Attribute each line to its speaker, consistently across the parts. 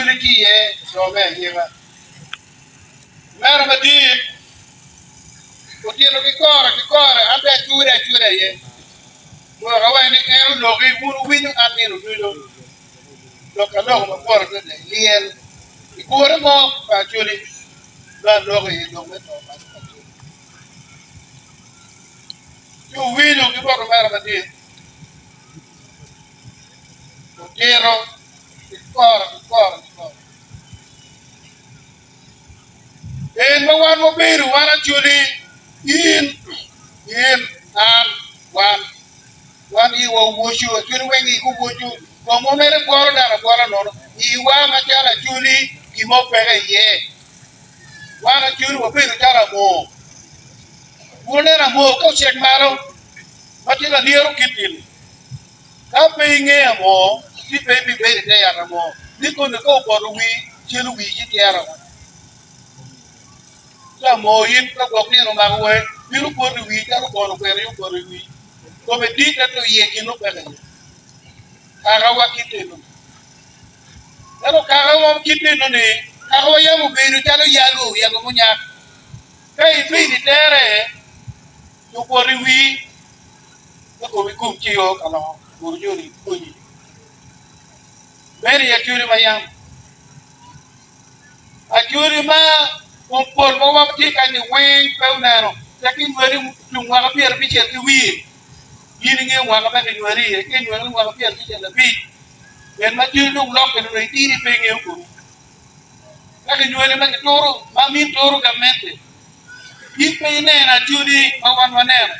Speaker 1: chuli ki ye so be ye ba mera ma di ko ti no ki kora abe chure ye ko rawa ni e lo ki mu wi no ati no lo ka lo ma kora de liel ko re mo pa chuli la lo ki lo me to pa yo wi no ki ko mera ma di ko tero ki kora en ma wan mo beru wana chuli in an wan I wo wushu chuli wengi ku wushu ko mo mere goro dara goro no I wa ma chala chuli ki mo pere ye wana chuli wo beru chala mo wone na mo ko chek maro matila niero kitil ka pe nge mo ti pe bi be de ya mo ni ko ne ko boru wi chelu wi ji tiara sa mo yin ka gok ni no ma we biru ko wi ka ko no pere yo ko wi ko be di ta to ye ki no pere karawa kiteno pero karawa kiteno ne karawa ya mo beru talo yago munya kai bi ni tere to ko wi ko bi kum ci yo kala ko jori ko ni beri ya kyuri mayam a kyuri ma ko pol mo wa ti kan ni wen pe na no takin wari tum wa ka pier bi cher ki wi yini nge wa ka ba ni wari ke ni wa ka pier bi cher la bi en ma kyuri no lok no ri ti pe nge ko kaki nyuele ma toro ma mi toro gamente ipe ne na judi ma wan wanena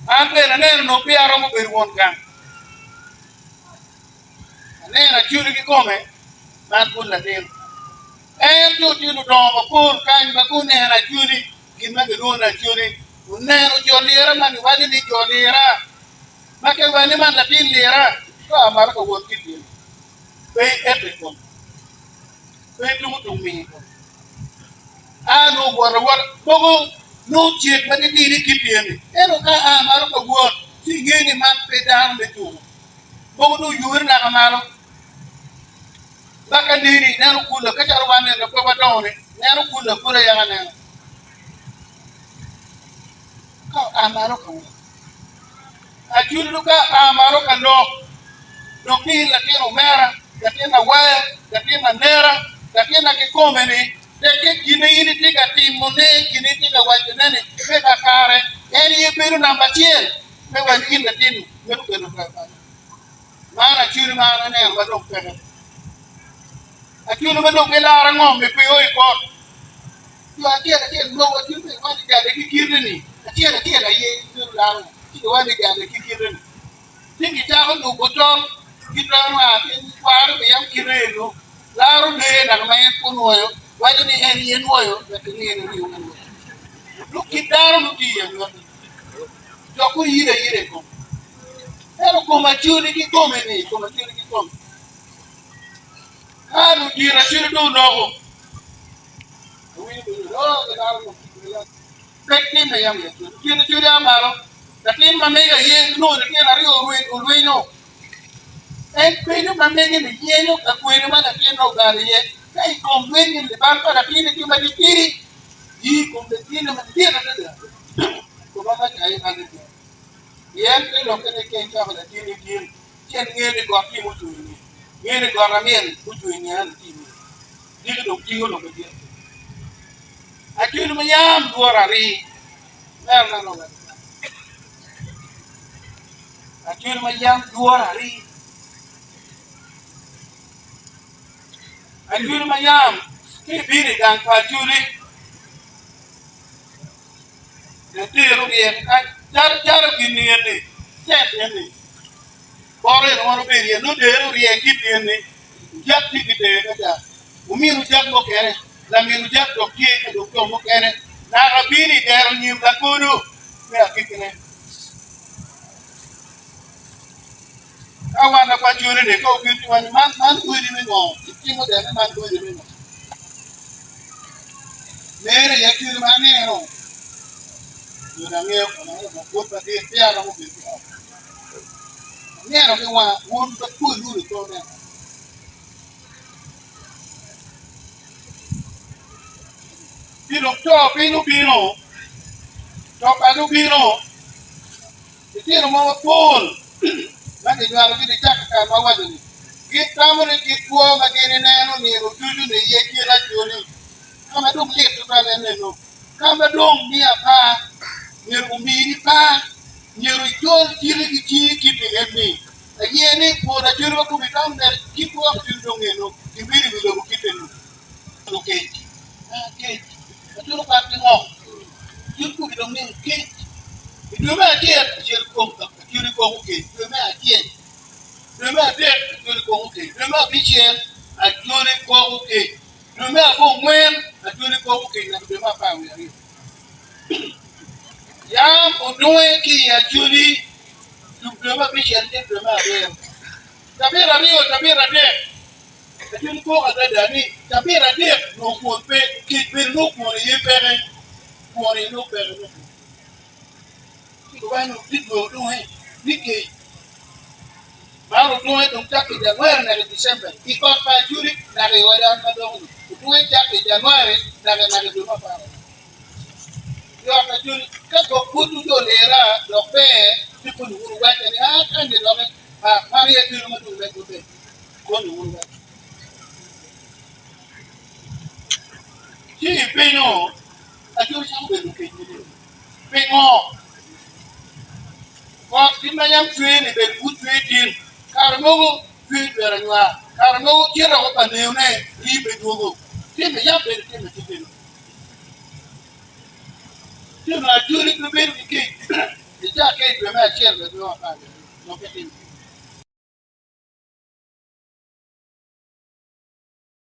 Speaker 1: ambe na ne no pi aro mo ber won kan ne na judi ki come man kun la dem en to ti no do ma kur kan ma kun ne na judi ki ma be no na judi ne no jolira man wadi ni jolira ma ke wani man la tin lira to amar ko won ki din be epe ko be tu mi ano war bogo no chiek ma di kipien eno ka amaro ko gon ti ngeni man pe dan be tu bogo no yur na kamaro baka dini nanu kula ka tar wane no ko badone nanu kula ya ngane ka amaro ko ajulu ka amaro ka no ki la tino mera la tina waya la tina nera la tina ke komeni de gine ini tiga timone gine tiga wajene pe ka kare eni ye beru namba 10 pe wajin da tin meru ke no ka mana chiri mana ne ba do pe a chiri ba do ke la ra ngom me pe oi ko yo a tie no wa chiri pe wa ga de ki kirni a tie la ye beru la ti wa ni ga de ki kirni tingi ta ko do ko tol ki do ma tin kwaru be yam kireno la ru de na ma en ko no yo why ni en yen woyo that ni en ri wo look it down look here yo ku yire ko pero como churi ki come ni como churi ki come anu dira churi do no ko wi do no ga dar mo pekni me yam ye churi amaro lakin ma me ga ye no ni na ri o wi no en pe no ma me ni ye no ka ku ni ma na ke no ga ye kai kom wen ni ba ka na ki ma di kiri y convertirlo en tierra de como va a caer a la tierra y entre lo que le queda en la tiene quien viene con aquí mucho viene con la miel mucho en el tiene digo lo que lo que tiene aquí no me llaman duarari no no aquí no me llaman duarari aquí no me llaman que viene con cachuri de tiro bien jar gini ni set ni bore no be ri no de ri ki ni jak ti de ka ja umiru jak mo kere la miru jak do ki do mo kere na rabini de ro ni la kudu me akitene awana kwa jure de ko ki wani man ku di me go ti mo de man ku di me mere ya ki ma ne ro yo na me ko na ko pa de ya ro mo bi ne ro ke wa won to ku lu to ne lo to pinu bino to panu bino itino mo pol mane jwalo gi chaka ka mawazo ni gitamre gitwo magene neno ni rutuju ne yeki la joni kama dum liet to neno kama dum mia pa ni rumiri pa ni rujol kiri gi kipigeni ayene po da juro ku bitam der kitwa tindo ngeno kibiri bilo kitenu okay okay aturo pa ngo yuku bidong ni ke itu mah dia jil kong kiri kong ke itu mah dia itu mah dia jil kong ke itu mah bichen ajuri kong ke itu mah kong wen ajuri kong ke na itu mah pa wi ya odwe ki ajuri itu mah bichen itu mah dia tapi radio ajuri kong ada dani tapi radio no ko pe ki pe no ko ye pere ko ni no pere bueno digo no hay ni que maro no es un chaque de januari na diciembre y con pa juri na re wala ma do no es chaque de januari na re do ma pa yo pa juri ka ko kudu do lera do pe ti ko uru wa ni kan de lo pa mari e ti ma do le do pe ko uru wa ti pe no a juri sa be do ke ni pe ngo Wak di manyam tue ni ben ku tue din karmogo tue berangwa karmogo kira ko paneune ri be dogo ti me ya be ti me ti be ti na juri ku be ki ti ja ke be ma cher be do pa no ke ti